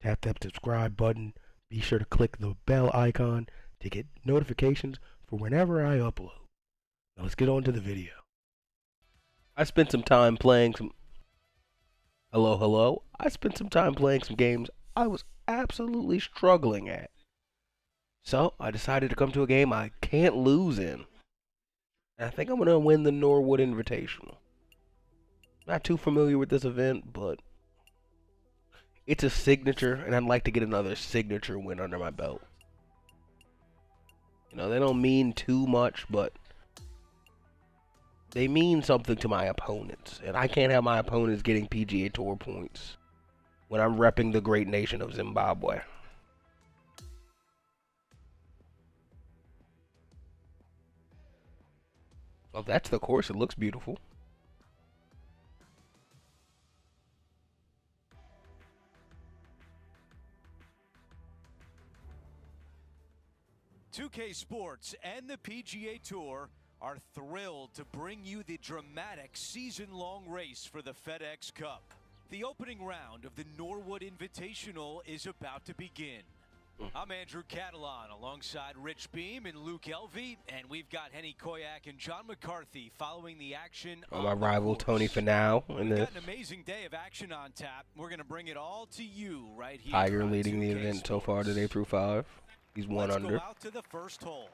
tap that subscribe button. Be sure to click the bell icon to get notifications for whenever I upload. Now let's get on to the video. I spent some time playing some... Hello. I spent some time playing some games I was absolutely struggling at. So I decided to come to a game I can't lose in. And I think I'm going to win the Norwood Invitational. Not too familiar with this event, but it's a signature, and I'd like to get another signature win under my belt. You know, they don't mean too much, but they mean something to my opponents. And I can't have my opponents getting PGA Tour points when I'm repping the great nation of Zimbabwe. Well, that's the course. It looks beautiful. "2K Sports and the PGA Tour are thrilled to bring you the dramatic season-long race for the FedEx Cup. The opening round of the Norwood Invitational is about to begin. I'm Andrew Catalan alongside Rich Beam and Luke Elvey, and we've got Henny Koyak and John McCarthy following the action on my rival Tony Finau in this. We've got an amazing day of action on tap. We're going to bring it all to you right here. Tiger leading the event so far today through 5. He's one under. Let's go out to the first hole.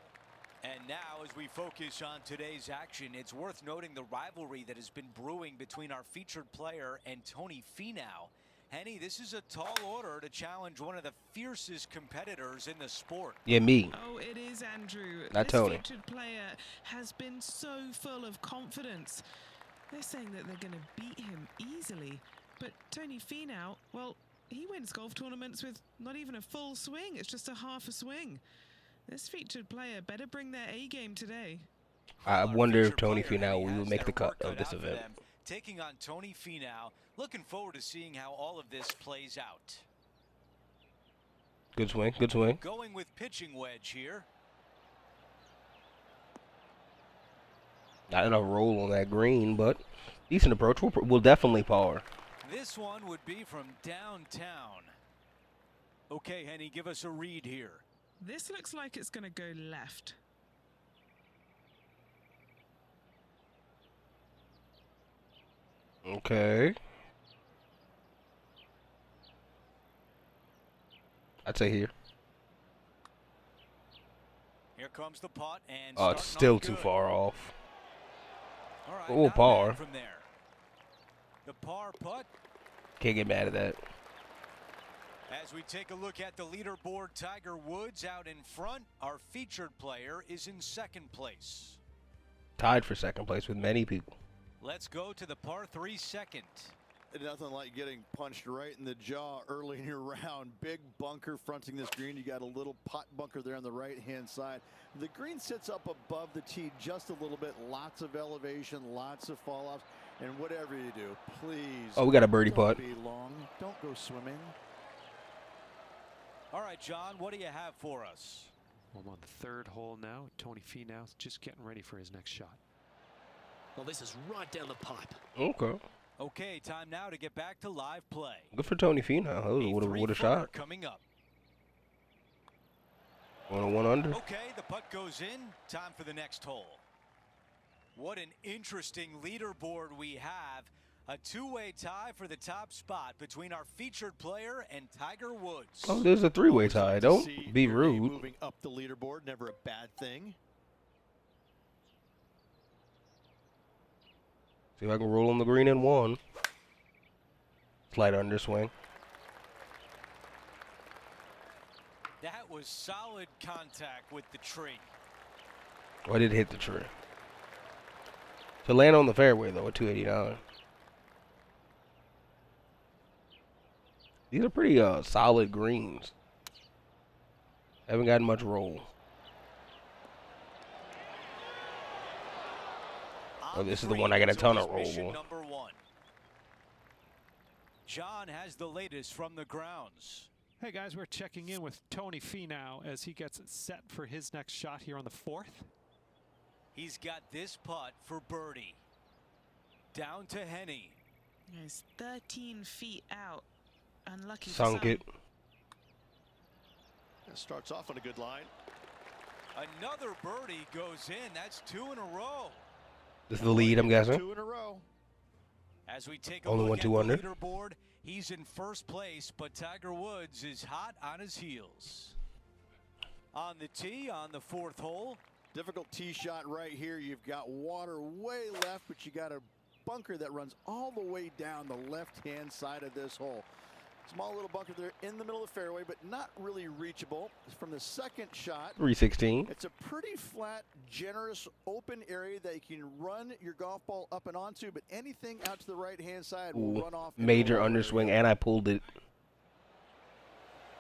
And now, as we focus on today's action, it's worth noting the rivalry that has been brewing between our featured player and Tony Finau. Henny, this is a tall order to challenge one of the fiercest competitors in the sport. Yeah, me. Oh, it is, Andrew. Not this Tony. featured player has been so full of confidence. They're saying that they're going to beat him easily. But Tony Finau, well, he wins golf tournaments with not even a full swing. It's just a half a swing. This featured player better bring their A game today. I wonder if Tony Finau will make the cut of this event. Taking on Tony Finau. Looking forward to seeing how all of this plays out. Good swing, good swing. Going with pitching wedge here. Not enough roll on that green, but decent approach. We'll definitely par. This one would be from downtown. Okay, Henny, give us a read here. This looks like it's going to go left. Okay. I'd say here. Here comes the putt, and oh, it's still too far off. All right, Oh, par. From there. The par putt. Can't get mad at that. As we take a look at the leaderboard, Tiger Woods out in front. Our featured player is in second place. Tied for second place with many people. Let's go to the par 3 second. Nothing like getting punched right in the jaw early in your round. Big bunker fronting this green. You got a little pot bunker there on the right-hand side. The green sits up above the tee just a little bit. Lots of elevation, lots of fall-offs. And whatever you do, please. Oh, we got a birdie putt. Don't be long. Don't go swimming. All right, John, what do you have for us? Well, I'm on the third hole now. Tony Finau just getting ready for his next shot. Well, this is right down the pipe. Okay. Okay, time now to get back to live play. Good for Tony Finau. What a shot. Coming up. 101 under. Okay, the putt goes in. Time for the next hole. What an interesting leaderboard we have. A two-way tie for the top spot between our featured player and Tiger Woods. Oh, there's a three-way tie. Don't be rude. Moving up the leaderboard, never a bad thing. See if I can roll on the green in one. Slight underswing. That was solid contact with the tree. Oh, I did hit the tree. To land on the fairway, though, at 289. These are pretty solid greens. Haven't gotten much roll. Oh, this is the one I got a ton of roll on. Number 1. John has the latest from the grounds. Hey guys, we're checking in with Tony Finau as he gets it set for his next shot here on the 4th. He's got this putt for birdie. Down to Henny. He's 13 feet out. Unlucky. Sunk it. Starts off on a good line. Another birdie goes in. That's 2 in a row. This is the lead, I'm guessing. 2 in a row. As we take a Only look one at 2 the under. leaderboard, he's in first place, but Tiger Woods is hot on his heels. On the tee, on the 4th hole. Difficult tee shot right here. You've got water way left, but you got a bunker that runs all the way down the left-hand side of this hole. Small little bunker there in the middle of the fairway, but not really reachable. From the second shot, 316. it's a pretty flat, generous, open area that you can run your golf ball up and onto, but anything out to the right-hand side will run off. Major underswing, and I pulled it.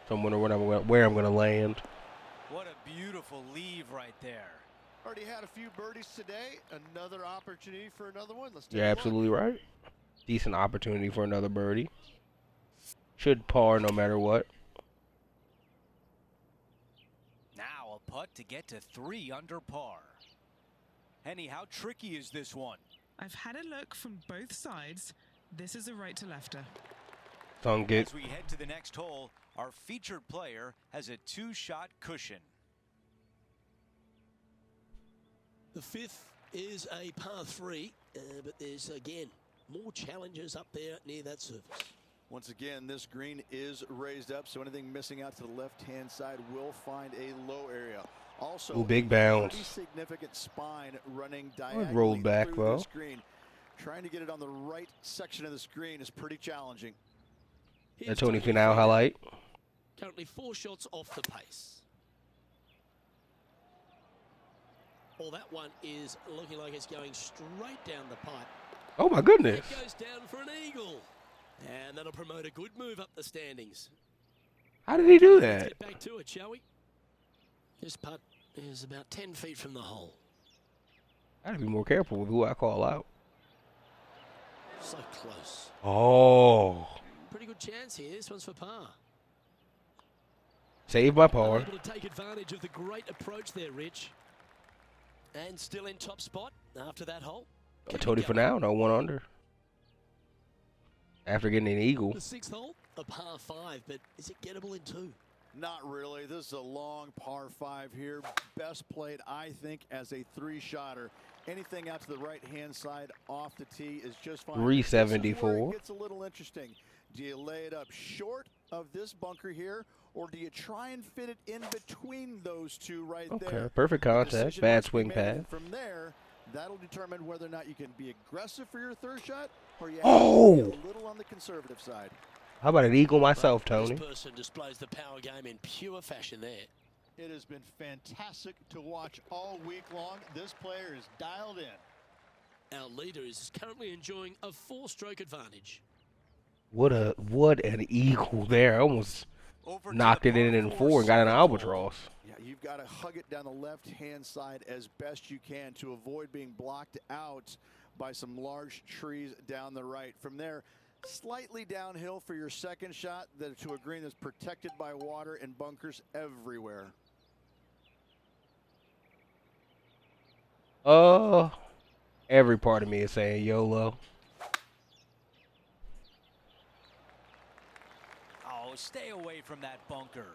So I'm wondering where I'm going to land. What a beautiful leave right there. Already had a few birdies today. Another opportunity for another one. Let's take You're a look. absolutely right. Decent opportunity for another birdie. Should par no matter what. Now a putt to get to 3 under par. Henny, how tricky is this one? I've had a look from both sides. This is a right to lefter. Song good. As we head to the next hole, our featured player has a 2-shot cushion. The 5th is a par 3, but there's, again, more challenges up there near that surface. Once again, this green is raised up, so anything missing out to the left-hand side will find a low area. Also, Ooh, big bounce. pretty significant spine running Well, it diagonally rolled back, through though. this green. Trying to get it on the right section of the screen is pretty challenging. A Tony Finau highlight. Currently 4 shots off the pace. Well, that one is looking like it's going straight down the pipe. Oh my goodness. It goes down for an eagle. And that'll promote a good move up the standings. How did he do Let's that? get back to it, shall we? This putt is about 10 feet from the hole. I gotta be more careful with who I call out. So close. Oh. Pretty good chance here. This one's for par. Save my par. Able to take advantage of the great approach there, Rich. And still in top spot after that hole. Tony Finau, no 1 under. After getting an eagle. The 6th hole, a par 5, but is it gettable in 2? Not really. This is a long par 5 here. Best played, I think, as a 3-shotter. Anything out to the right-hand side off the tee is just fine. 374. This is where it gets a little interesting. Do you lay it up short of this bunker here, or do you try and fit it in between those two right there? Okay, perfect The contact. decision Bad must be swing made, path. and from there, that'll determine whether or not you can be aggressive for your 3rd shot, or you have Oh! to be a little on the conservative side. How about an eagle myself, Tony? This person displays the power game in pure fashion there. It has been fantastic to watch all week long. This player is dialed in. Our leader is currently enjoying a 4-stroke advantage. What an eagle there. Almost Over to knocked the it in par in 4 4 and got an 7th hole. albatross. Yeah, you've got to hug it down the left-hand side as best you can to avoid being blocked out by some large trees down the right. From there, slightly downhill for your 2nd shot to a green that's protected by water and bunkers everywhere. Every part of me is saying YOLO. Oh, stay away from that bunker.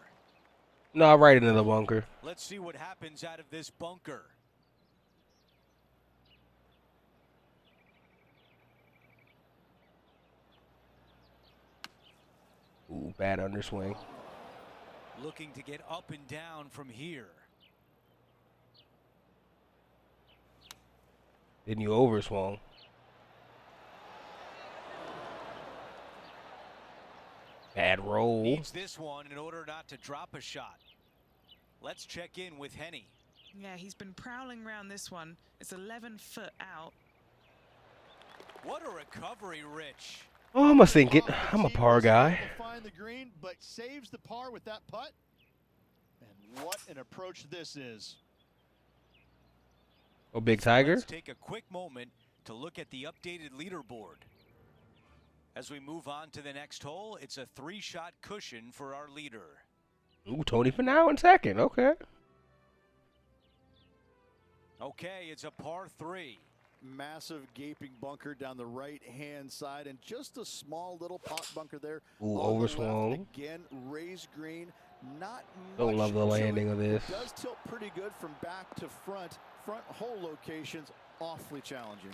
No, right into the bunker. Let's see what happens out of this bunker. Ooh, bad underswing. Looking to get up and down from here. Then you overswung. Bad roll. Needs this one in order not to drop a shot. Let's check in with Henny. Yeah, he's been prowling around this one. It's 11 foot out. What a recovery, Rich. Oh, I'm gonna sink it. I'm a par guy. Find the green, but saves the par with that putt. And what an approach this is. Oh, Big Tiger. Let's take a quick moment to look at the updated leaderboard. As we move on to the next hole, it's a 3-shot cushion for our leader. Ooh, Tony Finau in 2nd. Okay. Okay, it's a par 3. Massive gaping bunker down the right-hand side, and just a small little pot bunker there. Ooh, on the left. overswung. Again, raised green, Not Don't love the much to landing it. of this. It does tilt pretty good from back to front. Front hole locations awfully challenging.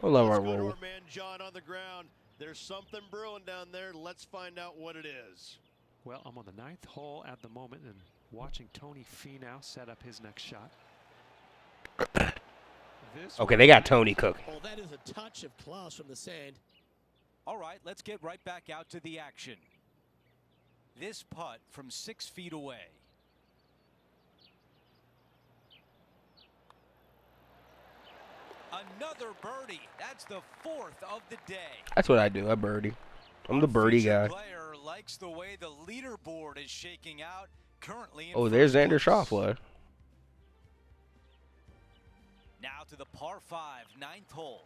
I love our Let's go to roll. our man John on the ground. There's something brewing down there. Let's find out what it is. Well, I'm on the 9th hole at the moment and watching Tony Finau set up his next shot. Okay, they got Tony cooking. Oh, that is a touch of class from the sand. All right, let's get right back out to the action. This putt from 6 feet away. Another birdie. That's the 4th of the day. That's what I do. I birdie. I'm the birdie guy. Player likes the way the leaderboard is shaking out currently. Oh, there's Xander Schauffele. Now to the par 5, 9th hole.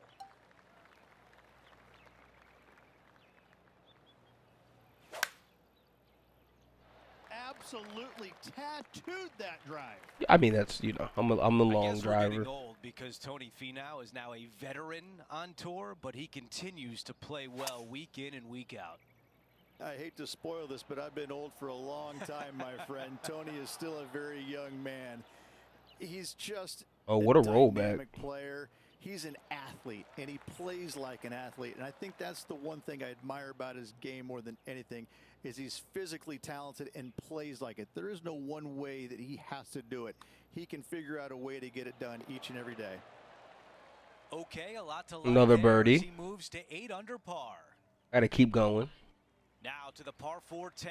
Absolutely tattooed that drive. I mean, that's, you know, I'm a I long guess we're driver. getting old because Tony Finau is now a veteran on tour, but he continues to play well week in and week out. I hate to spoil this, but I've been old for a long time, my friend. Tony is still a very young man. He's just Oh, what a rollback. dynamic player. He's an athlete, and he plays like an athlete. And I think that's the one thing I admire about his game more than anything is he's physically talented and plays like it. There is no one way that he has to do it. He can figure out a way to get it done each and every day. Okay, a lot to like Another there birdie. as he moves to 8 under par. Gotta keep going. Now to the par 4, 10th.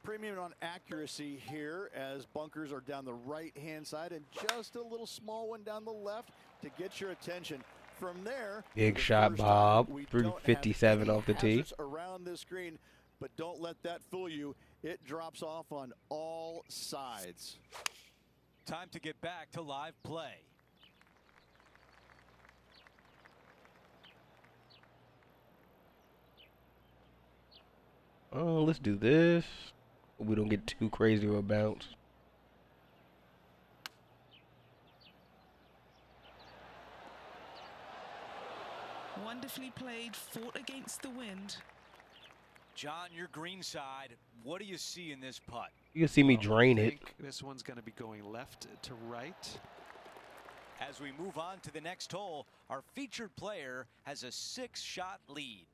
Premium on accuracy here as bunkers are down the right-hand side and just a little small one down the left to get your attention. From there, Big the shot, first time, Bob. we Through don't have 57 any off the tee. hazards around this green, but don't let that fool you. It drops off on all sides. Time to get back to live play. Oh, let's do this. We don't get too crazy of a bounce. Wonderfully played, fought against the wind. John, your green side, what do you see in this putt? You can see me Well, drain I it. think this one's going to be going left to right. As we move on to the next hole, our featured player has a 6-shot lead.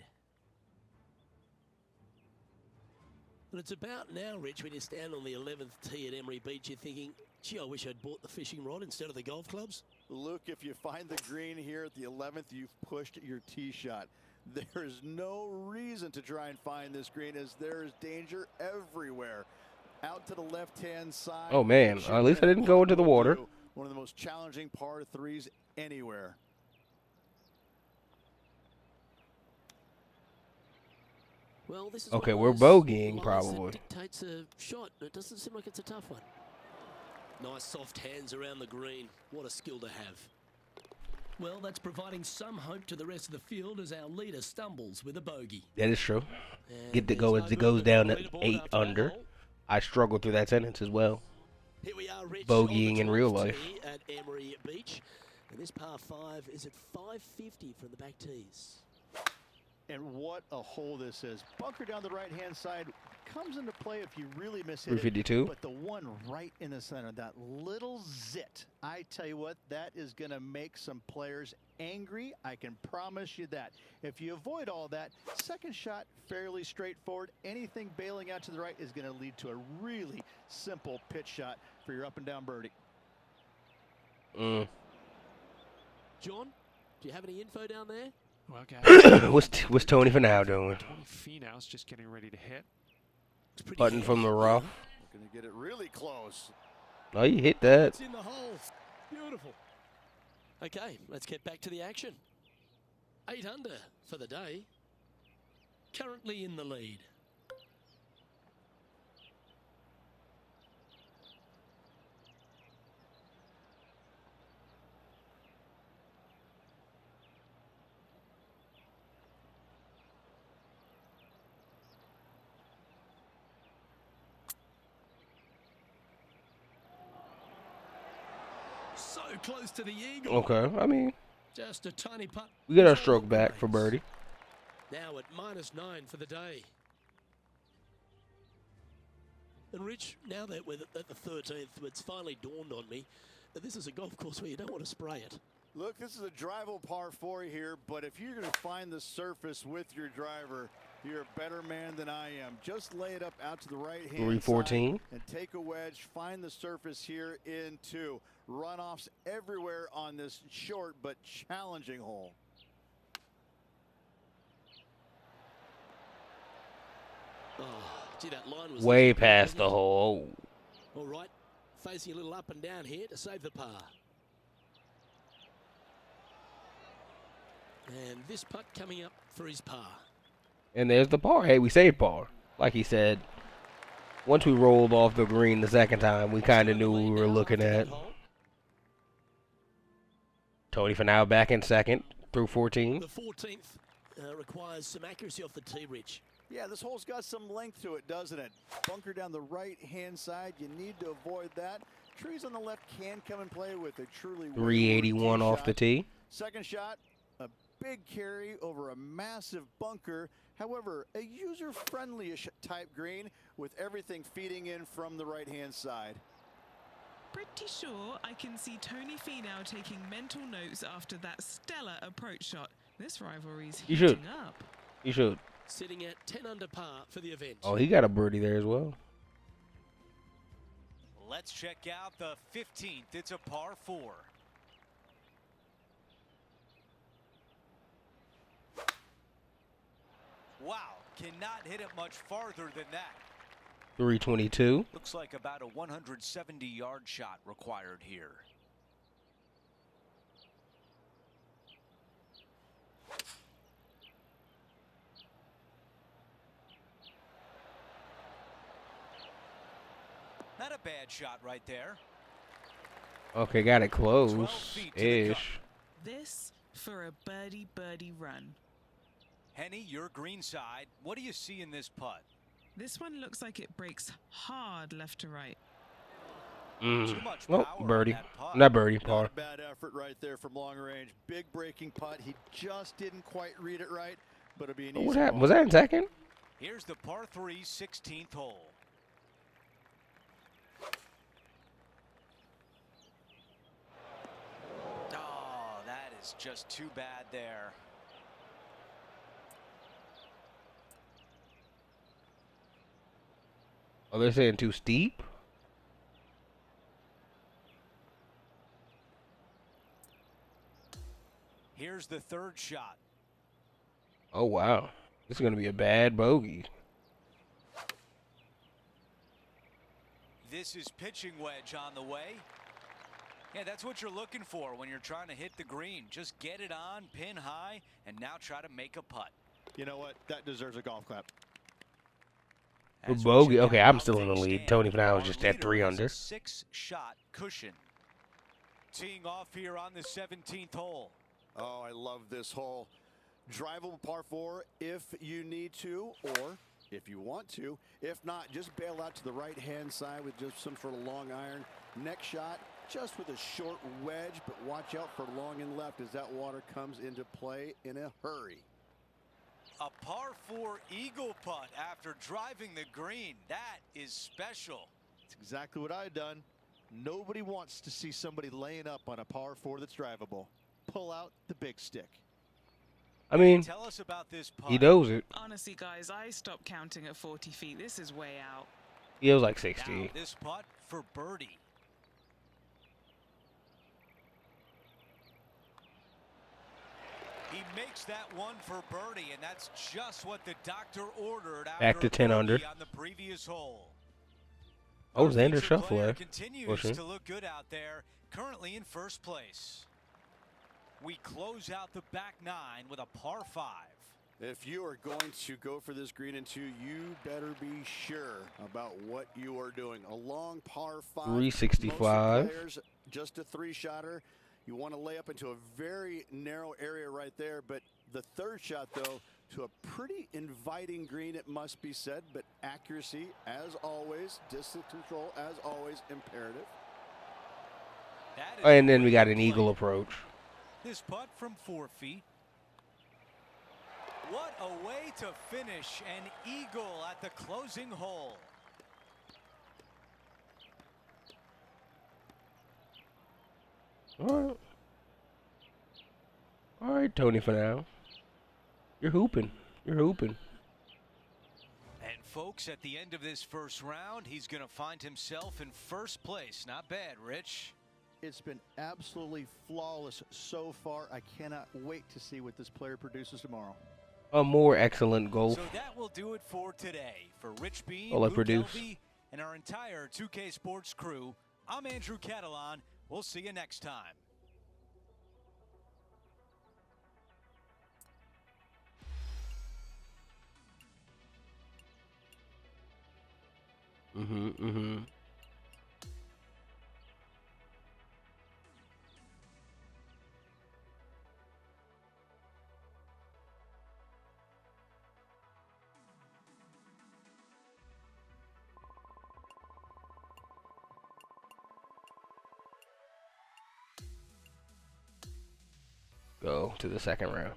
But it's about now, Rich, when you stand on the 11th tee at Emery Beach, you're thinking, gee, I wish I'd bought the fishing rod instead of the golf clubs. Luke, if you find the green here at the 11th, you've pushed your tee shot. There is no reason to try and find this green as there is danger everywhere. Out to the left-hand side. Oh, man. At least I didn't go into the water. One of the most challenging par 3s anywhere. Well, this is Okay, one of we're those bogeying, lines probably. that dictates a shot. It doesn't seem like it's a tough one. Nice soft hands around the green. What a skill to have. Well, that's providing some hope to the rest of the field as our leader stumbles with a bogey. That is true. And Get to there's go no as it goes movement down on to the leaderboard 8 after that under. hole. I struggled through that sentence as well. Here we are, Rich, Bogeying on the in real 12th life. tee at Emery Beach. And this par 5 is at 550 from the back tees. And what a hole this is. Bunker down the right-hand side comes into play if you really miss it. 352. But the one right in the center, that little zit, I tell you what, that is going to make some players angry. I can promise you that. If you avoid all that, second shot, fairly straightforward. Anything bailing out to the right is going to lead to a really simple pitch shot for your up-and-down birdie. John, do you have any info down there? Well, guys, What's Tony Finau doing? Tony Finau's just getting ready to hit. It's pretty Putting from handy. the rough. Going to get it really close. Oh, you hit that. It's in the hole. Beautiful. Okay, let's get back to the action. 8 under for the day. Currently in the lead. So close to the eagle. Okay, I mean, Just a tiny putt. we get our stroke back for birdie. Now at -9 for the day. And Rich, now that we're at the 13th, it's finally dawned on me that this is a golf course where you don't want to spray it. Look, this is a drivable par 4 here, but if you're going to find the surface with your driver, you're a better man than I am. Just lay it up out to the right hand 314 and take a wedge. Find the surface here in 2. Runoffs everywhere on this short but challenging hole. Oh, gee, that line was way looking good, past wasn't the it? hole. All right, facing a little up and down here to save the par. And this putt coming up for his par. And there's the par. Hey, we saved par. Like he said, once we rolled off the green the second time, we kind of knew what we were looking at. Tony Finau back in second through 14. The 14th requires some accuracy off the tee, Rich. Yeah, this hole's got some length to it, doesn't it? Bunker down the right-hand side. You need to avoid that. Trees on the left can come and play with a truly 381 off the tee. Second shot, a big carry over a massive bunker. However, a user-friendly-ish type green with everything feeding in from the right-hand side. Pretty sure I can see Tony Finau taking mental notes after that stellar approach shot. This rivalry's You should. heating up. You should. Sitting at 10 under par for the event. Oh, he got a birdie there as well. Let's check out the 15th. It's a par 4. Wow, cannot hit it much farther than that. 322. Looks like about a 170-yard shot required here. Not a bad shot right there. Okay, got it 12 close feet to the cup. ish. This for a birdie run. Henny, your green side. What do you see in this putt? This one looks like it breaks hard left to right. Too much Oh, power on birdie. that putt. Not birdie, Not par. a bad effort right there from long range. Big breaking putt. He just didn't quite read it right, but it'll be an easy What happened? ball. Was that in second? Here's the par 3 16th hole. Oh, that is just too bad there. Oh, they're saying too steep? Here's the third shot. Oh, wow. This is going to be a bad bogey. This is pitching wedge on the way. Yeah, that's what you're looking for when you're trying to hit the green. Just get it on, pin high, and now try to make a putt. You know what? That deserves a golf clap. A As we bogey. check Okay, out I'm how still in the things lead. stand, Tony Finau our is just at leader 3 has under. a 6-shot cushion. Teeing off here on the 17th hole. Oh, I love this hole. Drivable par 4 if you need to, or if you want to. If not, just bail out to the right-hand side with just some sort of long iron. Next shot, just with a short wedge, but watch out for long and left as that water comes into play in a hurry. A par 4 eagle putt after driving the green. That is special. It's exactly what I've done. Nobody wants to see somebody laying up on a par 4 that's drivable. Pull out the big stick. I mean, Tell us about this putt. he knows it. Honestly, guys, I stopped counting at 40 feet. This is way out. He was like Now 60. this putt for birdie. He makes that one for birdie, and that's just what the doctor ordered after Back to 10 under. on the previous hole. Oh, Our Xander featured player Schauffele. continues pushing. to look good out there, currently in first place. We close out the back 9 with a par 5. If you are going to go for this green in 2, you better be sure about what you are doing. A long par 5. 365. Most players, just a 3-shotter. You want to lay up into a very narrow area right there, but the third shot, though, to a pretty inviting green, it must be said, but accuracy, as always, distance control, as always, imperative. That is And then we great got an play. eagle approach. This putt from 4 feet. What a way to finish an eagle at the closing hole. All right, Tony Finau. You're hooping. You're hooping. And folks, at the end of this first round, he's going to find himself in first place. Not bad, Rich. It's been absolutely flawless so far. I cannot wait to see what this player produces tomorrow. A more excellent golf. So that will do it for today. For Rich Bean, All I Luke produce. Elvey, and our entire 2K Sports crew, I'm Andrew Catalan. We'll see you next time. Go to the second round.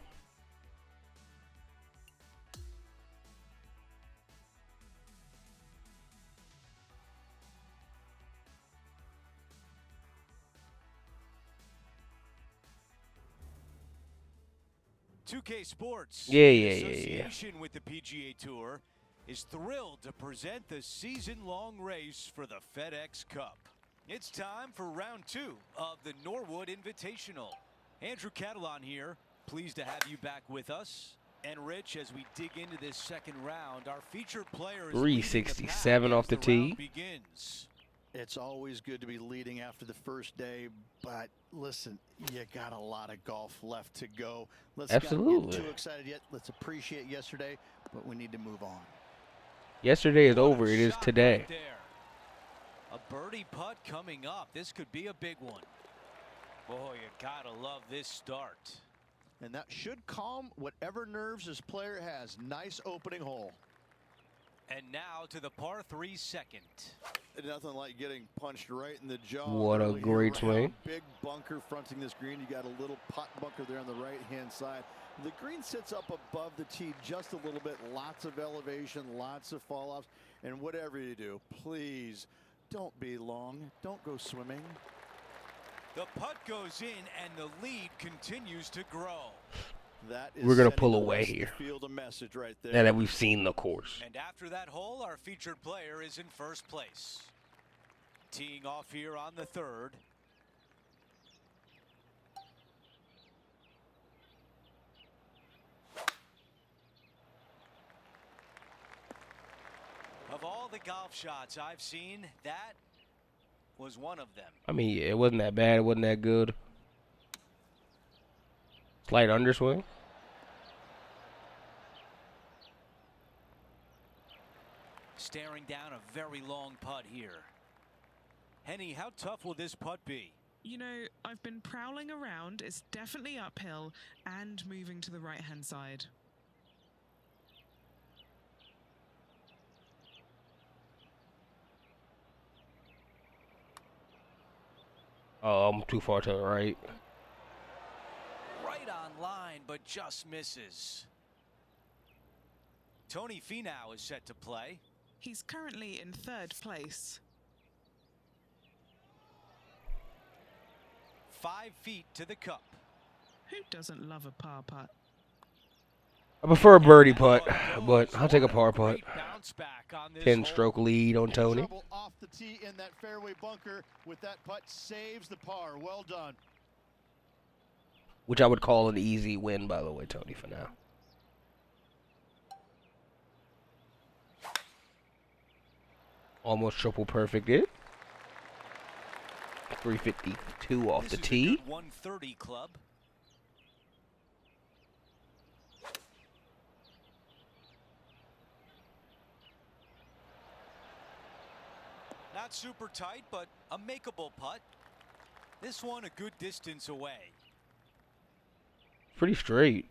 .2K Sports, Yeah. in association with the PGA Tour, is thrilled to present the season-long race for the FedEx Cup. It's time for round 2 of the Norwood Invitational. Andrew Catalan here, pleased to have you back with us. And Rich, as we dig into this second round, our featured player is 367 off the tee. Begins. It's always good to be leading after the first day, but listen, you got a lot of golf left to go. Let's not Absolutely. get too excited yet. Let's appreciate yesterday, but we need to move on. Yesterday is over. What a It is shot today. right there. A birdie putt coming up. This could be a big one. Boy, you gotta love this start. And that should calm whatever nerves this player has. Nice opening hole. And now to the par 3 second. Nothing like getting punched right in the jaw. What a early great here. swing. Big bunker fronting this green. You got a little pot bunker there on the right-hand side. The green sits up above the tee just a little bit. Lots of elevation, lots of fall-offs. And whatever you do, please don't be long. Don't go swimming. The putt goes in and the lead continues to grow. That is We're gonna sending pull the away rest of the here. Field a message right there. Now that we've seen the course. And after that hole, our featured player is in first place. Teeing off here on the 3rd. Of all the golf shots I've seen, that was one of them. I mean, yeah, it wasn't that bad. It wasn't that good. Slight underswing. Staring down a very long putt here. Henny, how tough will this putt be? You know, I've been prowling around. It's definitely uphill and moving to the right-hand side. Oh, I'm too far to the right. Right on line, but just misses. Tony Finau is set to play. He's currently in 3rd place. 5 feet to the cup. Who doesn't love a par putt? I prefer a birdie putt, but I'll take a par putt. Great bounce back on this 10-stroke lead on Tony. Trouble off the tee in that fairway bunker with that putt saves the par. Well done. Which I would call an easy win, by the way, Tony, for now. Almost triple perfect it. 352 off the tee. 130 club. Not super tight, but a makeable putt. This one a good distance away. Pretty straight.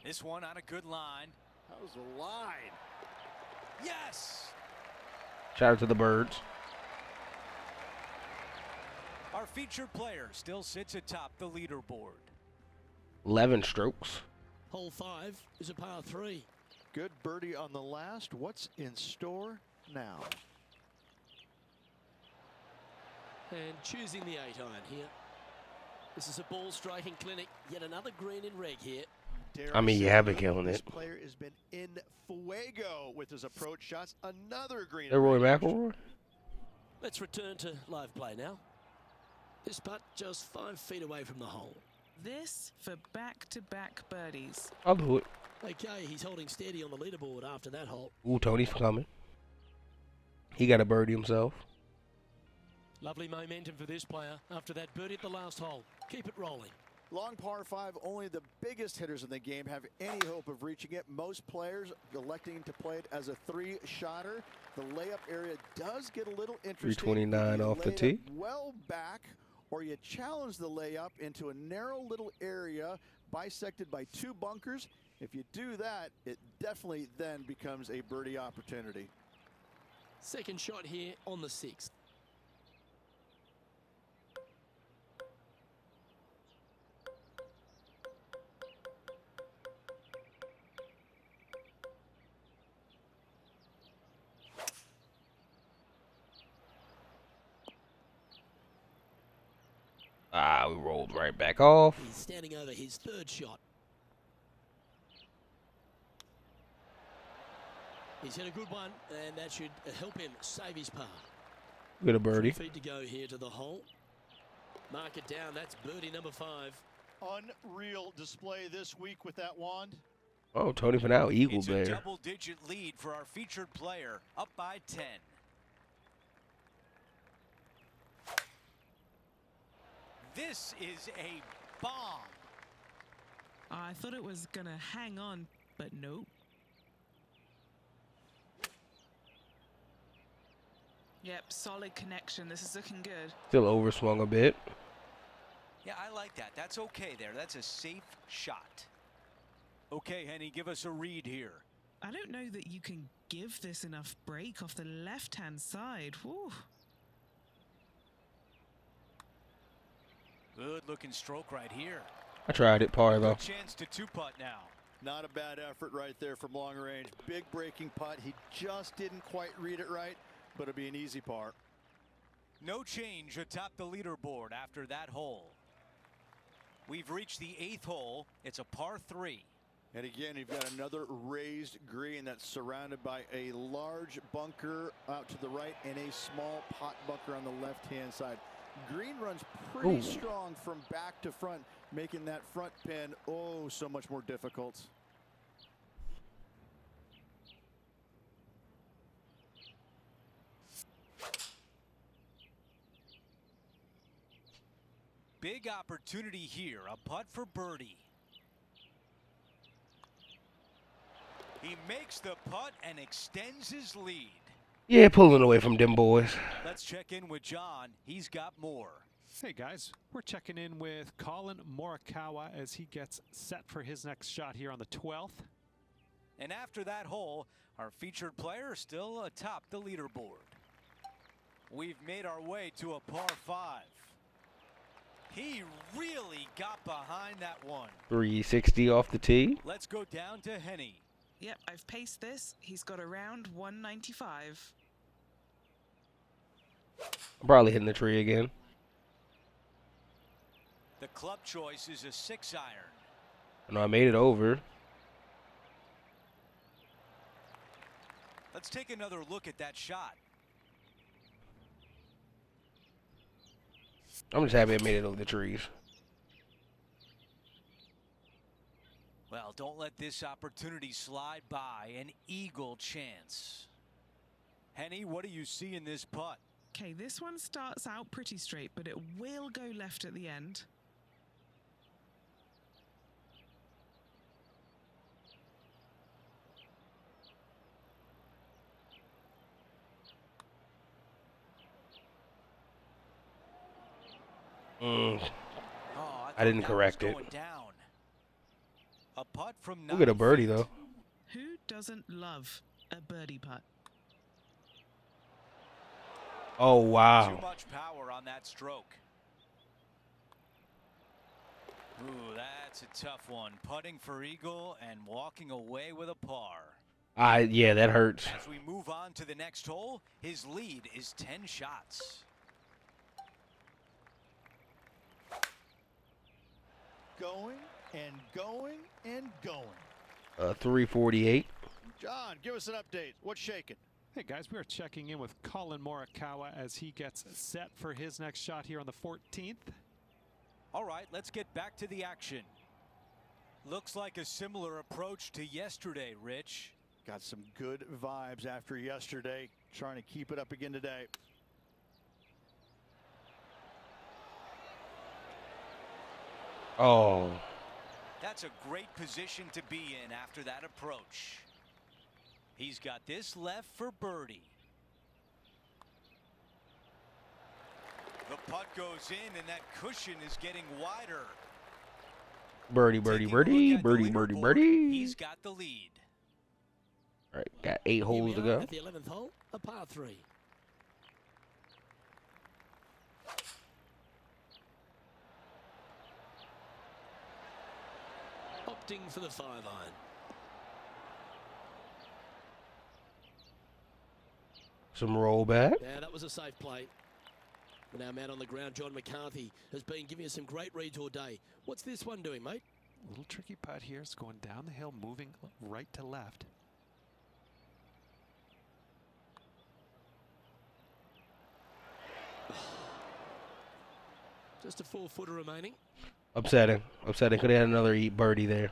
This one on a good line. That was a line. Yes! Shout out to the birds. Our featured player still sits atop the leaderboard. 11 strokes. Hole 5 is a par 3. Good birdie on the last. What's in store now? And choosing the 8-iron here. This is a ball striking clinic. Yet another green in reg here. Dare I mean, say you have been it, killing this it. player has been in fuego with his approach shots. Another green. That Roy range. McIlroy? Let's return to live play now. This putt just 5 feet away from the hole. This for back-to-back birdies. I'll do it. Okay, he's holding steady on the leaderboard after that hole. Ooh, Tony's coming. He got a birdie himself. Lovely momentum for this player after that birdie at the last hole. Keep it rolling. Long par 5, only the biggest hitters in the game have any hope of reaching it. Most players electing to play it as a 3-shotter. The layup area does get a little interesting. 329 You off the lay it tee. well back, or you challenge the layup into a narrow little area bisected by 2 bunkers. If you do that, it definitely then becomes a birdie opportunity. Second shot here on the 6th. Ah, we rolled right back off. He's standing over his 3rd shot. He's hit a good one, and that should help him save his par. Get a birdie. 3 feet to go here to the hole. Mark it down. That's birdie number 5. Unreal display this week with that wand. Oh, Tony Finau, eagle It's a there. double-digit lead for our featured player, up by 10. This is a bomb. I thought it was going to hang on, but nope. Yep, solid connection. This is looking good. Still overswung a bit. Yeah, I like that. That's okay there. That's a safe shot. Okay, Henny, give us a read here. I don't know that you can give this enough break off the left-hand side. Whew. Good looking stroke right here. I tried it, par though. Good chance to 2-putt now. Not a bad effort right there from long range. Big breaking putt. He just didn't quite read it right, but it'll be an easy par. No change atop the leaderboard after that hole. We've reached the 8th hole. It's a par 3. And again, you've got another raised green that's surrounded by a large bunker out to the right and a small pot bunker on the left-hand side. Green runs pretty strong from back to front, making that front pin oh so much more difficult. Big opportunity here. A putt for birdie. He makes the putt and extends his lead. Yeah, pulling away from them boys. Let's check in with John. He's got more. Hey guys, we're checking in with Colin Morikawa as he gets set for his next shot here on the 12th. And after that hole, our featured player still atop the leaderboard. We've made our way to a par 5. He really got behind that one. 360 off the tee. Let's go down to Henny. Yep, I've paced this. He's got around 195. I'm probably hitting the tree again. The club choice is a 6-iron. I know I made it over. Let's take another look at that shot. I'm just happy I made it over the trees. Well, don't let this opportunity slide by. An eagle chance. Henny, what do you see in this putt? Okay, this one starts out pretty straight, but it will go left at the end. Oh, I didn't thought that correct was it. going down. A putt from We'll get a 9 birdie feet. though. Who doesn't love a birdie putt? Oh Too wow. much power on that stroke. Ooh, that's a tough one. Putting for eagle and walking away with a par. Yeah, that hurts. As we move on to the next hole, his lead is 10 shots. going and going and going. 348. John, give us an update. What's shaking? Hey guys, we are checking in with Colin Morikawa as he gets set for his next shot here on the 14th. All right, let's get back to the action. Looks like a similar approach to yesterday, Rich. Got some good vibes after yesterday. Trying to keep it up again today. Oh. That's a great position to be in after that approach. He's got this left for birdie. The putt goes in, and that cushion is getting wider. Birdie, birdie, birdie, birdie, birdie, birdie. He's got the lead. All right, got 8 holes to go. At the 11th hole, a par 3. Opting for the 5-iron. Some rollback. Yeah, that was a safe play. And our man on the ground, John McCarthy, has been giving us some great reads all day. What's this one doing, mate? A little tricky putt here. It's going down the hill, moving right to left. Just a 4-footer remaining. Upsetting. Upsetting. Could have had another birdie there.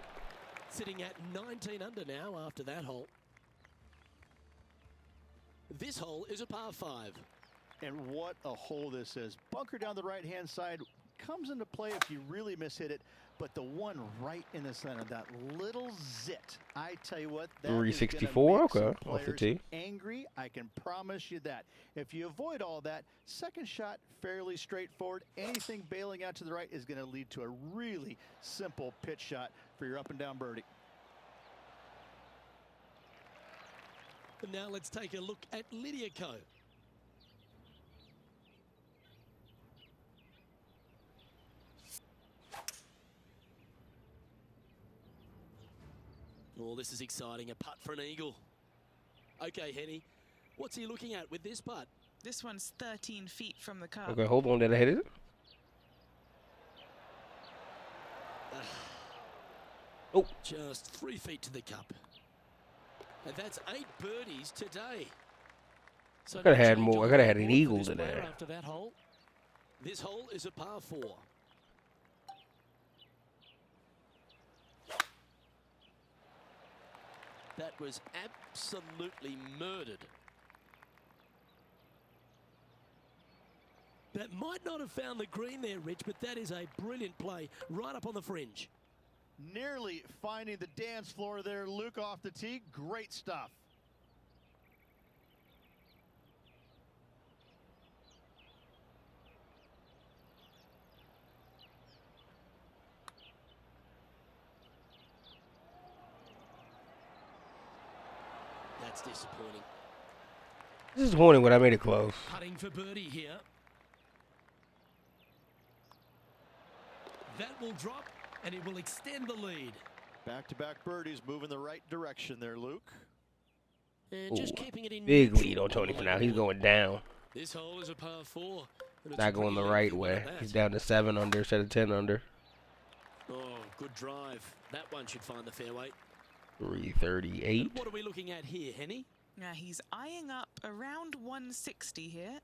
Sitting at 19 under now after that hole. This hole is a par 5. And what a hole this is. Bunker down the right-hand side comes into play if you really mishit it. But the one right in the center, that little zit, I tell you what, that 364, is gonna make okay, some off the players tee. angry. I can promise you that. If you avoid all that, second shot fairly straightforward. Anything bailing out to the right is going to lead to a really simple pitch shot for your up and down birdie. And now let's take a look at Lydia Co. Oh, this is exciting. A putt for an eagle. Okay, Henny. What's he looking at with this putt? This one's 13 feet from the cup. Okay, hold on. Did I hit it? Oh. Just 3 feet to the cup. And that's 8 birdies today. So I could have had no more. change I on could the have had an board for eagle this today. player after that hole. This hole is a par 4. That was absolutely murdered. That might not have found the green there, Rich, but that is a brilliant play right up on the fringe. Nearly finding the dance floor there, Luke, off the tee. Great stuff. That's disappointing. This is disappointing, but I made it close. Putting for birdie here. That will drop, and it will extend the lead. Back-to-back birdies moving the right direction there, Luke. And just Ooh, keeping it in big neutral lead on Tony all the Finau. way He's forward. going down. This hole is a par 4. and it's Not a going pretty the right lengthy one way. at that. He's down to 7 under instead of 10 under. Oh, good drive. That one should find the fairway. 338. And what are we looking at here, Henny? Now he's eyeing up around 160 here.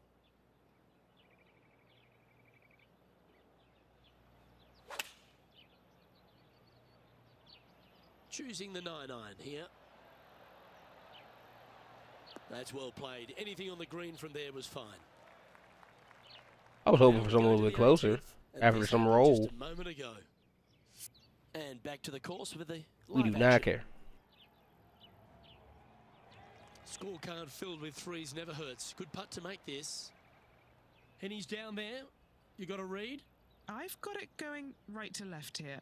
Choosing the 9-iron here. That's well played. Anything on the green from there was fine. I was hoping Now for we something a go little to bit the closer 18th, and after this some happened roll. just a moment ago. And back to the course with the We do live not action. care. Scorecard filled with threes never hurts. Good putt to make this. And he's down there. You got a read? I've got it going right to left here.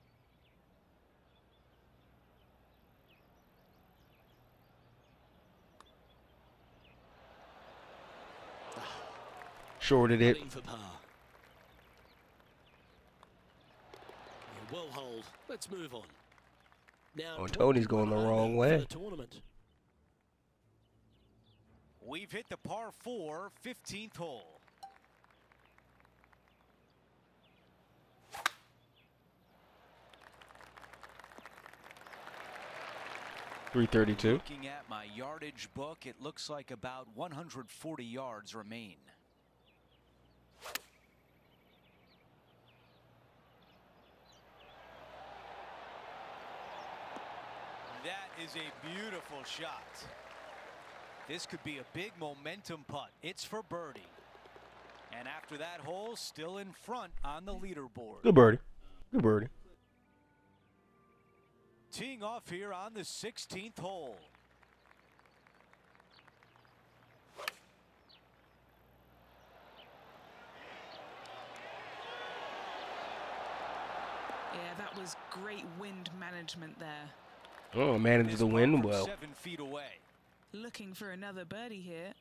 Shorted it. Putting for par. Yeah, well hold. Let's move on. Now Oh, Tony's going the 21 wrong under way. for the tournament. We've hit the par 4 15th hole. 332. Looking at my yardage book, it looks like about 140 yards remain. That is a beautiful shot. This could be a big momentum putt. It's for birdie. And after that hole, still in front on the leaderboard. Good birdie. Good birdie. Teeing off here on the 16th hole. Yeah, that was great wind management there. Oh, managed the wind well. 7 feet away. Looking for another birdie here.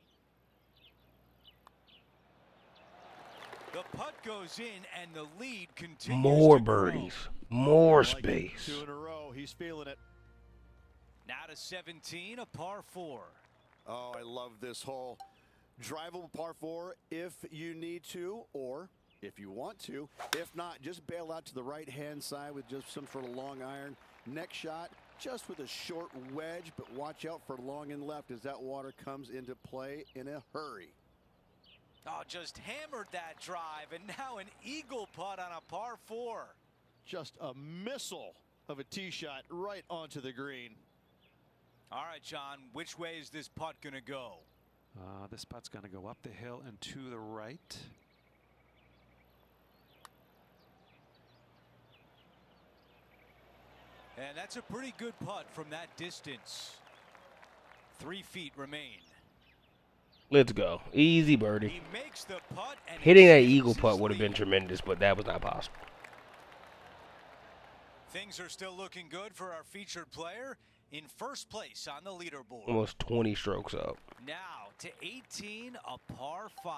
The putt goes in and the lead continues. More to grow. birdies. More Like space. 2 in a row. He's feeling it. Now to 17, a par 4. Oh, I love this hole. Drivable par 4 if you need to, or if you want to. If not, just bail out to the right-hand side with just some sort of long iron. Next shot, just with a short wedge, but watch out for long and left as that water comes into play in a hurry. Oh, just hammered that drive, and now an eagle putt on a par 4. Just a missile of a tee shot right onto the green. All right, John, which way is this putt going to go? This putt's going to go up the hill and to the right. And that's a pretty good putt from that distance. 3 feet remain. Let's go. Easy birdie. He makes the putt and Hitting that extends eagle his putt would have been lead. tremendous, but that was not possible. Things are still looking good for our featured player in first place on the leaderboard. Almost 20 strokes up. Now to 18, a par 5.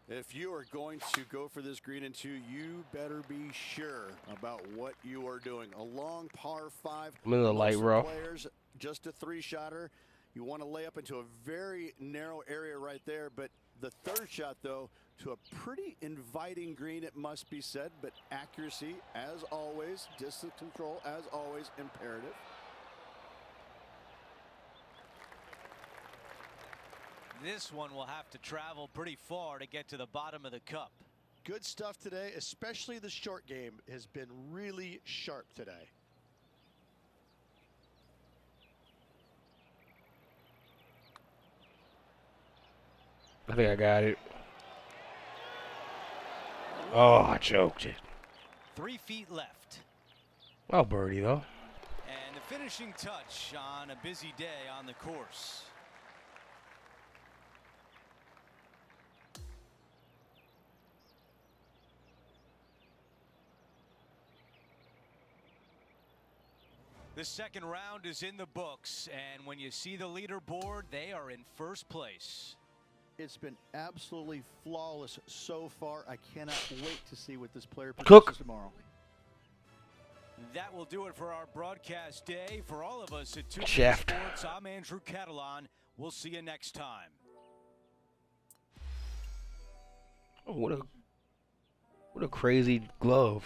If you are going to go for this green in 2, you better be sure about what you are doing. A long par 5. I'm in the light Most row. Players, just a 3-shotter. You want to lay up into a very narrow area right there, but the third shot, though, to a pretty inviting green, it must be said, but accuracy, as always, distance control, as always, imperative. This one will have to travel pretty far to get to the bottom of the cup. Good stuff today, especially the short game has been really sharp today. I think I got it. Oh, I choked it. 3 feet left. Well, birdie, though. And the finishing touch on a busy day on the course. The second round is in the books, and when you see the leaderboard, they are in first place. It's been absolutely flawless so far. I cannot wait to see what this player Cook. produces tomorrow. That will do it for our broadcast day. For all of us at 2 Shaft. Sports, I'm Andrew Catalan. We'll see you next time. Oh, what a crazy glove.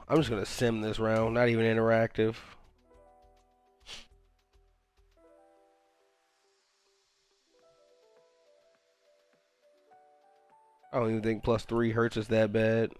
I'm just gonna sim this round, not even interactive. I don't even think +3 hurts us that bad.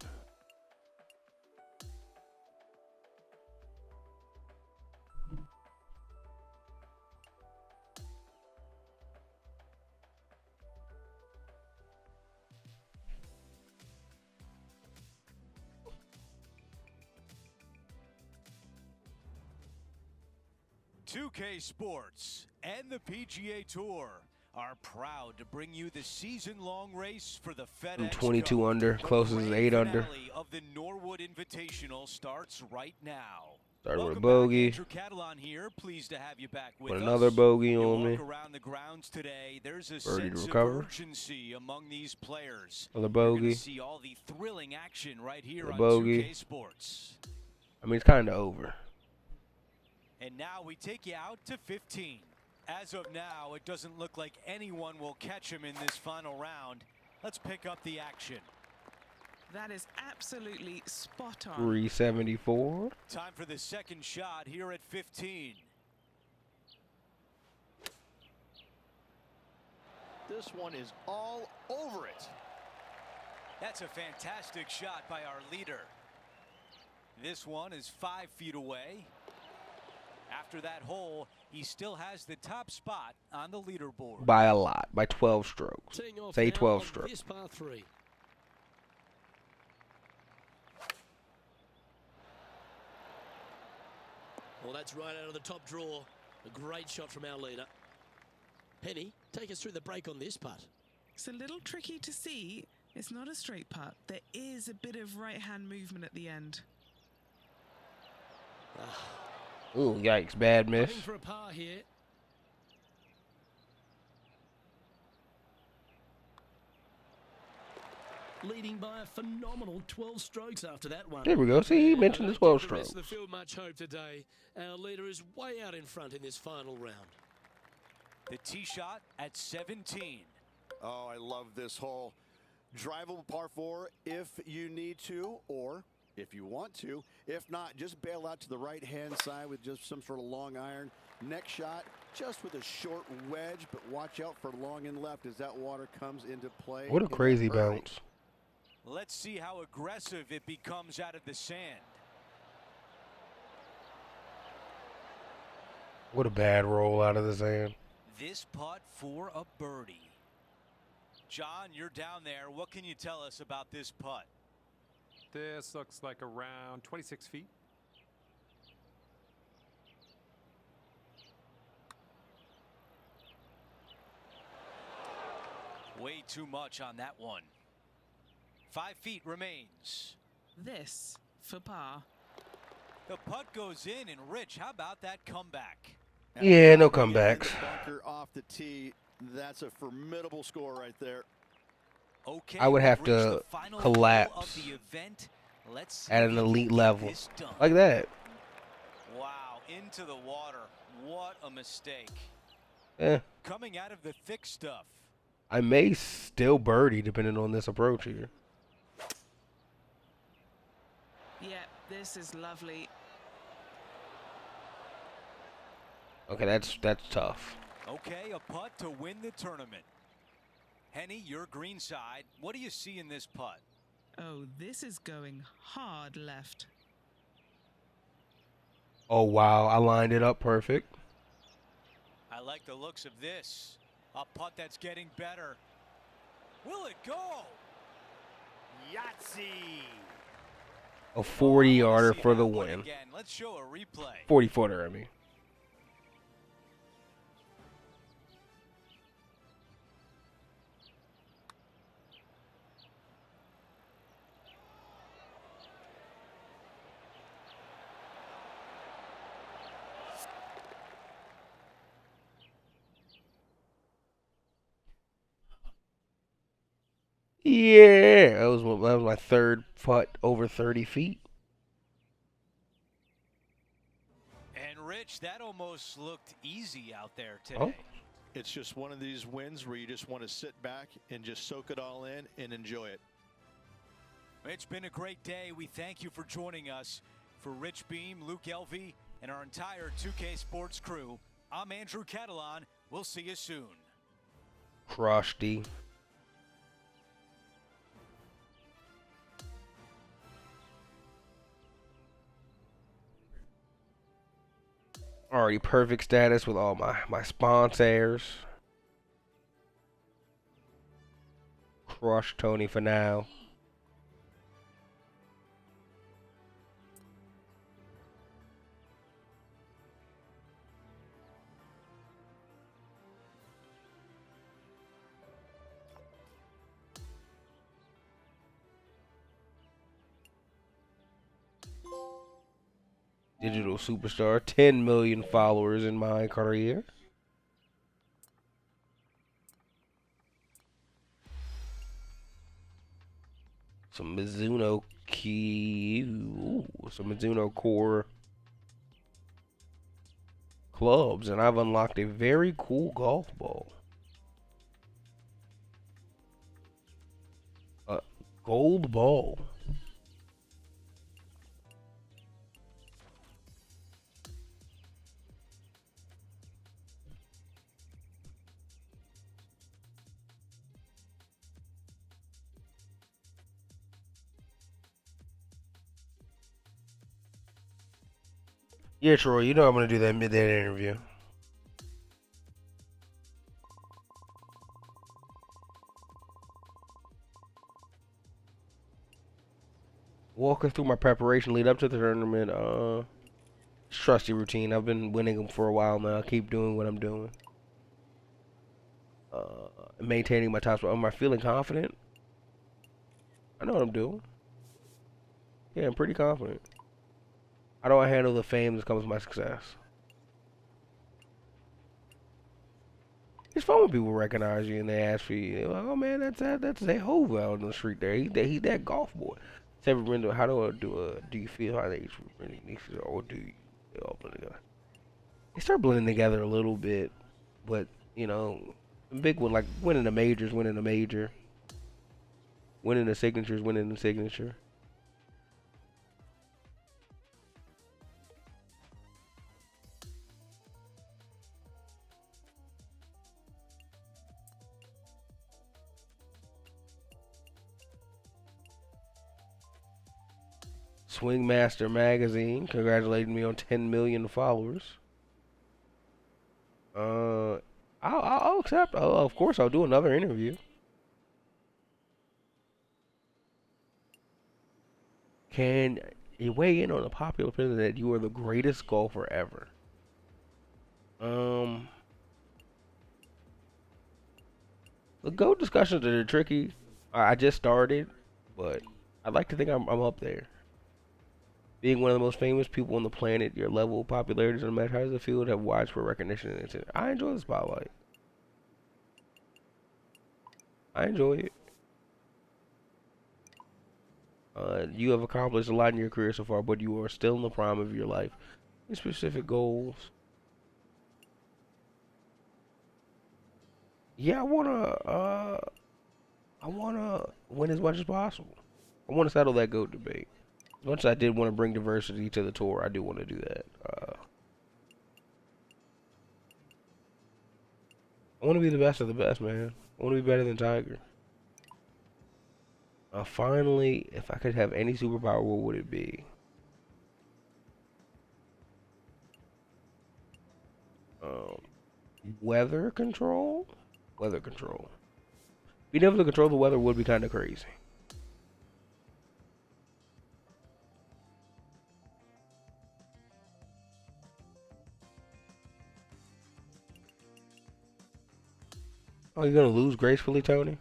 PGA Sports and the PGA Tour are proud to bring you the season-long race for the FedEx I'm 22 Cup. under, The closest is grand 8 under. finale of the Norwood Invitational starts right now. Started with a Welcome bogey. back, Andrew Catalan here. Pleased to have you back with Put us. another bogey You on me. walk around the grounds today. There's a Birdie to sense of recover. urgency among these players. Another You're going bogey. to see all the thrilling action right here Another on bogey. 2K Sports. I mean, it's kind of over. And now we take you out to 15. As of now, it doesn't look like anyone will catch him in this final round. Let's pick up the action. That is absolutely spot on. 374. Time for the second shot here at 15. This one is all over it. That's a fantastic shot by our leader. This one is 5 feet away. After that hole, he still has the top spot on the leaderboard. By a lot. By 12 strokes. Teeing off Say now 12 on strokes. This par 3. Well, that's right out of the top draw. A great shot from our leader. Penny, take us through the break on this putt. It's a little tricky to see. It's not a straight putt. There is a bit of right-hand movement at the end. Ooh, yikes. Bad miss. Going for a par here. Leading by a phenomenal 12 strokes after that one. There we go. See, he mentioned the I don't 12 give the rest strokes. of the field much hope today. Our leader is way out in front in this final round. The tee shot at 17. Oh, I love this hole. Drivable par 4 if you need to, or if you want to. If not, just bail out to the right-hand side with just some sort of long iron. Next shot, just with a short wedge, but watch out for long and left as that water comes into play. What a in that crazy birdie. bounce. Let's see how aggressive it becomes out of the sand. What a bad roll out of the sand. This putt for a birdie. John, you're down there. What can you tell us about this putt? This looks like around 26 feet. Way too much on that one. 5 feet remains. This for par. The putt goes in, and Rich, how about that comeback? Yeah, no Getting in the comebacks. bunker off the tee. That's a formidable score right there. Okay, I would we've have reached to the final hole collapse of the event. Let's see at if an we can elite get level. this done. Like that. Wow, into the water. What a mistake. Eh. Coming out of the thick stuff. I may still birdie depending on this approach here. Yeah, this is lovely. Okay, that's tough. Okay, a putt to win the tournament. Henny, your green side. What do you see in this putt? Oh, this is going hard left. Oh, wow. I lined it up perfect. I like the looks of this. A putt that's getting better. Will it go? Yahtzee! A 40-yarder I wanna see for the that one win. again. Let's show a replay. 40-footer, I mean. Yeah, that was my third putt over 30 feet. And Rich, that almost looked easy out there today. Oh. It's just one of these wins where you just want to sit back and just soak it all in and enjoy it. It's been a great day. We thank you for joining us. For Rich Beam, Luke Elvey, and our entire 2K Sports crew, I'm Andrew Catalan. We'll see you soon. Crusty. Already perfect status with all my sponsors. Crush Tony Finau. digital superstar, 10 million followers in MyCareer. Some Mizuno some Mizuno Core clubs, and I've unlocked a very cool golf ball. A gold ball. Yeah, Troy, you know I'm gonna do that that interview. Walking through my preparation lead up to the tournament. Trusty routine. I've been winning them for a while now. I keep doing what I'm doing. Maintaining my top spot. Am I feeling confident? I know what I'm doing. Yeah, I'm pretty confident. How do I handle the fame that comes with my success? It's fun when people recognize you and they ask for you. They're like, oh man, that's Zayhovah out on the street there. He's that golf boy. How do I do you feel how they really need to, or do you, they all blend together? They start blending together a little bit, but you know, the big one like winning the majors, winning a major, winning the signatures, winning the signature. Swing Master Magazine congratulating me on 10 million followers. I'll accept. Of course, I'll do another interview. Can you weigh in on a popular opinion that you are the greatest golfer ever? The GOAT discussions are tricky. I just started, but I'd like to think I'm up there. Being one of the most famous people on the planet, your level of popularity doesn't matter how the field have widespread recognition and attention. I enjoy the spotlight. I enjoy it. You have accomplished a lot in your career so far, but you are still in the prime of your life. Any specific goals? Yeah, I wanna win as much as possible. I want to settle that GOAT debate. As much as I did want to bring diversity to the tour, I do want to do that. I want to be the best of the best, man. I want to be better than Tiger. Finally, if I could have any superpower, what would it be? Weather control? Weather control. Being able to control the weather would be kind of crazy. Oh, you're gonna lose gracefully, Tony?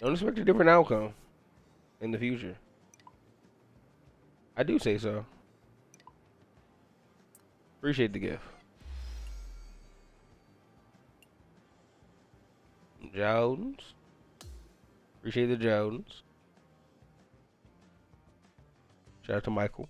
Don't expect a different outcome in the future. I do say so. Appreciate the gift. Jones. Appreciate the Jones. Shout out to Michael.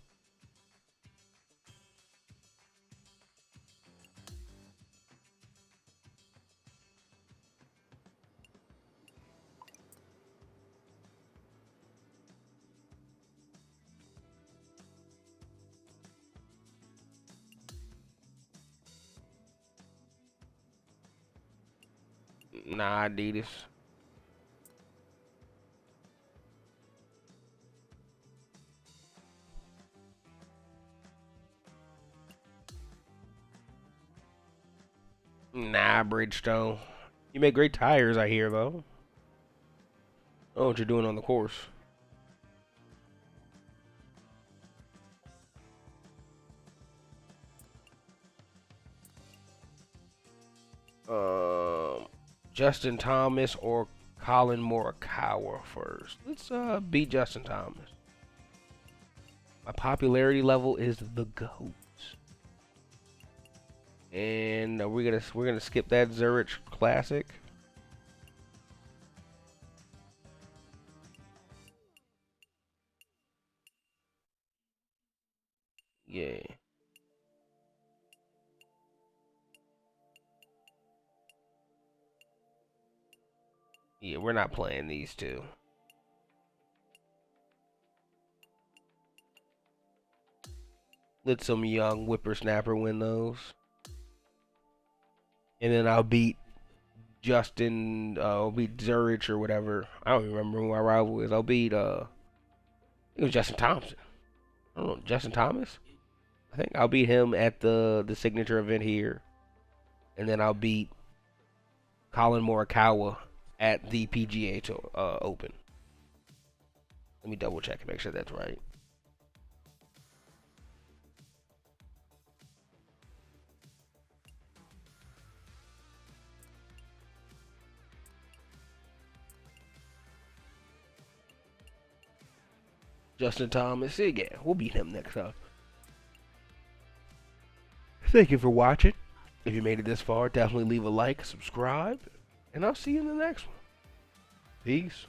Nah, Adidas. Nah, Bridgestone. You make great tires, I hear, though. Oh, what you're doing on the course. Justin Thomas or Colin Morikawa first. Let's beat Justin Thomas. My popularity level is the GOAT. And we're gonna skip that Zurich Classic. Yeah. Yeah, we're not playing these two. Let some young whippersnapper win those. And then I'll beat I'll beat Zurich or whatever. I don't even remember who my rival is. I'll beat, it was Justin Thompson. I don't know, Justin Thomas? I think I'll beat him at the signature event here. And then I'll beat Colin Morikawa at the PGA Tour Open. Let me double check and make sure that's right. Justin Thomas, yeah, we'll beat him next time. Thank you for watching. If you made it this far, definitely leave a like, subscribe, and I'll see you in the next one. Peace.